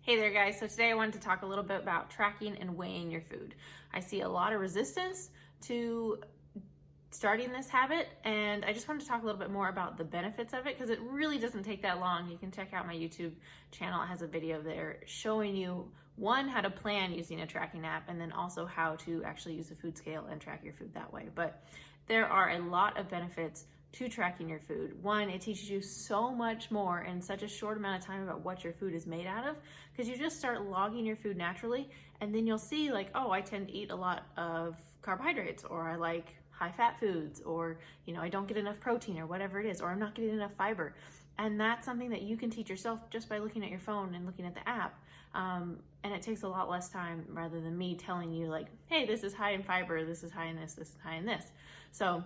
Hey there guys, so today I wanted to talk a little bit about tracking and weighing your food. I see a lot of resistance to starting this habit, and I just wanted to talk a little bit more about the benefits of it because it really doesn't take that long. You can check out my YouTube channel. It has a video there showing you how to plan using a tracking app, and then also how to actually use a food scale and track your food that way. But there are a lot of benefits to tracking your food. One, it teaches you so much more in such a short amount of time about what your food is made out of, because you just start logging your food naturally, and then you'll see like, oh, I tend to eat a lot of carbohydrates, or I like high fat foods, or I don't get enough protein, or whatever it is, or I'm not getting enough fiber. And that's something that you can teach yourself just by looking at your phone and looking at the app. And it takes a lot less time rather than me telling you like, hey, this is high in fiber, this is high in this is high in this. So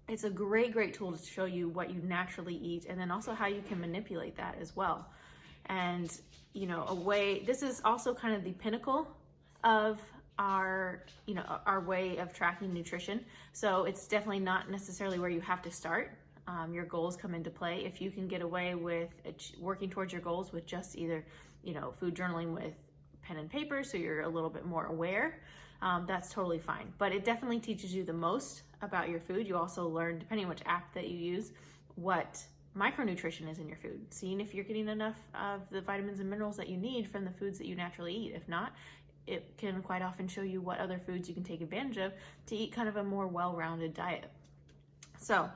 it's a great tool to show you what you naturally eat, and then also how you can manipulate that as well. And this is also kind of the pinnacle of our way of tracking nutrition. So it's definitely not necessarily where you have to start. Your goals come into play. If you can get away with working towards your goals with just either food journaling with pen and paper, so you're a little bit more aware, that's totally fine. But it definitely teaches you the most about your food. You also learn, depending on which app that you use, what micronutrition is in your food, seeing if you're getting enough of the vitamins and minerals that you need from the foods that you naturally eat. If not, it can quite often show you what other foods you can take advantage of to eat kind of a more well-rounded diet. So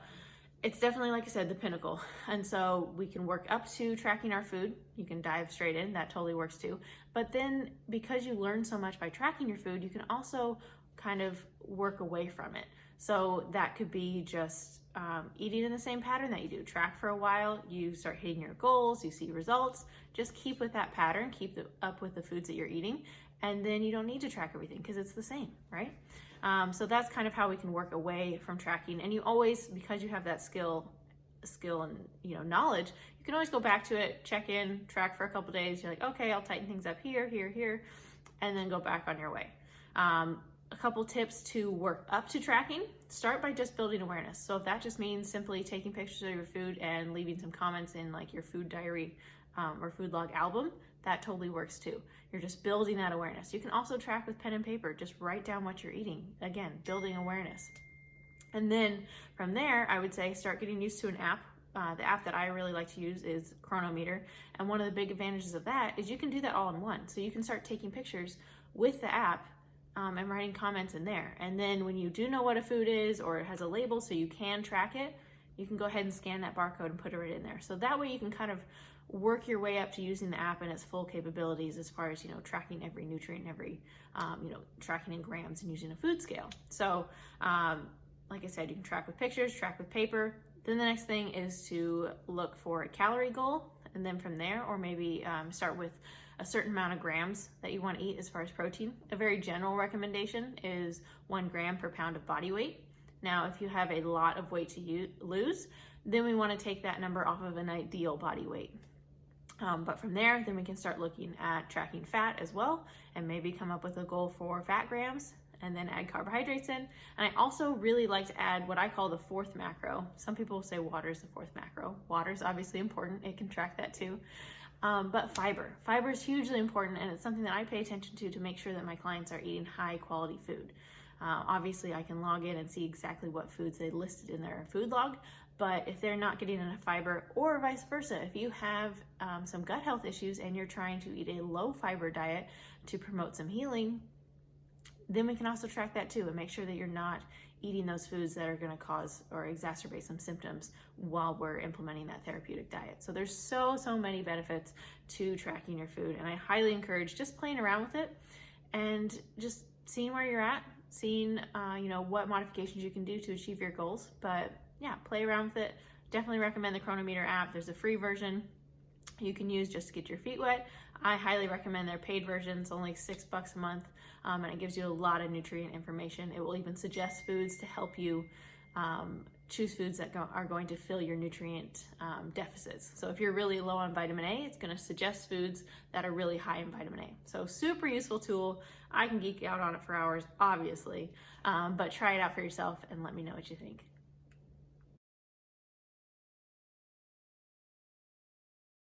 it's definitely, like I said, the pinnacle. And so we can work up to tracking our food. You can dive straight in, that totally works too. But then because you learn so much by tracking your food, you can also kind of work away from it. So that could be just eating in the same pattern that you do. Track for a while, you start hitting your goals, you see results. Just keep with that pattern, keep up with the foods that you're eating, and then you don't need to track everything because it's the same, right? So that's kind of how we can work away from tracking. And you always, because you have that skill and knowledge, you can always go back to it, check in, track for a couple days. You're like, okay, I'll tighten things up here, and then go back on your way. A couple tips to work up to tracking: start by just building awareness. So if that just means simply taking pictures of your food and leaving some comments in like your food diary or food log album, that totally works too. You're just building that awareness. You can also track with pen and paper. Just write down what you're eating. Again, building awareness. And then from there, I would say start getting used to an app. The app that I really like to use is Cronometer. And one of the big advantages of that is you can do that all in one. So you can start taking pictures with the app and writing comments in there. And then when you do know what a food is, or it has a label so you can track it, you can go ahead and scan that barcode and put it right in there. So that way you can kind of work your way up to using the app and its full capabilities as far as tracking every nutrient, every tracking in grams and using a food scale. So like I said, you can track with pictures, track with paper. Then the next thing is to look for a calorie goal, and then from there, or maybe start with a certain amount of grams that you want to eat as far as protein. A very general recommendation is 1 gram per pound of body weight. Now, if you have a lot of weight to lose, then we want to take that number off of an ideal body weight. But from there, then we can start looking at tracking fat as well, and maybe come up with a goal for fat grams, and then add carbohydrates in. And I also really like to add what I call the 4th macro. Some people say water is the 4th macro. Water is obviously important. It can track that too. But fiber. Fiber is hugely important, and it's something that I pay attention to make sure that my clients are eating high quality food. Obviously, I can log in and see exactly what foods they listed in their food log, but if they're not getting enough fiber, or vice versa, if you have some gut health issues and you're trying to eat a low fiber diet to promote some healing, then we can also track that too and make sure that you're not eating those foods that are going to cause or exacerbate some symptoms while we're implementing that therapeutic diet. So there's so many benefits to tracking your food, and I highly encourage just playing around with it and just seeing where you're at, seeing what modifications you can do to achieve your goals. But yeah, play around with it. Definitely recommend the Cronometer app. There's a free version you can use just to get your feet wet. I highly recommend their paid version. It's only $6 a month, and it gives you a lot of nutrient information. It will even suggest foods to help you choose foods that are going to fill your nutrient deficits. So if you're really low on vitamin A, it's going to suggest foods that are really high in vitamin A. So super useful tool. I can geek out on it for hours, obviously, but try it out for yourself and let me know what you think.